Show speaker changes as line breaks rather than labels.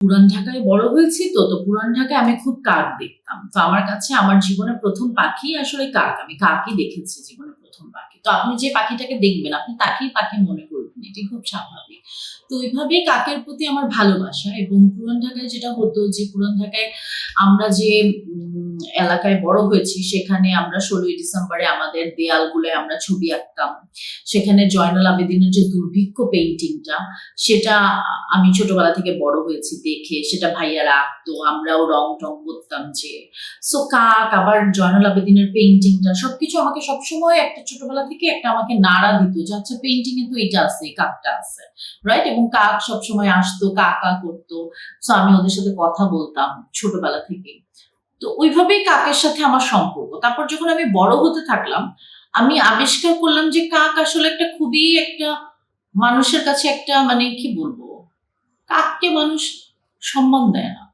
পুরান ঢাকায় বড় হয়েছি তো পুরান ঢাকায় আমি খুব কাক দেখতাম। তো আমার কাছে আমার জীবনের ১ম পাখি আসলে কাক। আমি কাকই দেখেছি জীবনের ১ম পাখি। তো আপনি যে পাখিটাকে দেখবেন আপনি তাকেই পাখি মনে করবেন। এটি খুব স্বাভাবিক। তো ওইভাবেই কাকের প্রতি আমার ভালোবাসা এবং পুরান ঢাকায় যেটা হতো যে পুরান ঢাকায় আমরা যে এলাকায় বড় হয়েছি সেখানে আমরা ১৬ই ডিসেম্বরে আমাদের দেয়ালগুলোয় আমরা ছবি আঁকতাম। সেখানে জয়নুল আবেদীনের যে দুর্ভিক্ষ পেইন্টিংটা সেটা আমি ছোটবেলা থেকে বড় হয়েছি দেখে, সেটা ভাইয়ারা আঁকতো, আমরাও রং-টং করতাম যে। সো কাক, আবার জয়নুল আবেদীনের পেইন্টিংটা সবকিছু আমাকে সবসময় একটা ছোটবেলা থেকে একটা আমাকে নাড়া দিত যে আচ্ছা পেইন্টিং এ তো এটা আছে, এই কাকটা আছে। রাইট? এবং কাক সবসময় আসতো, কা কা করতো। সো আমি ওদের সাথে কথা বলতাম ছোটবেলা থেকেই। তো ওইভাবেই কাকের সাথে আমার সম্পর্ক। তারপর যখন আমি বড় হতে থাকলাম, আমি আবিষ্কার করলাম যে কাক আসলে একটা খুবই একটা মানুষের কাছে একটা মানে কি বলবো? কাককে মানুষ সম্মান দেয় না।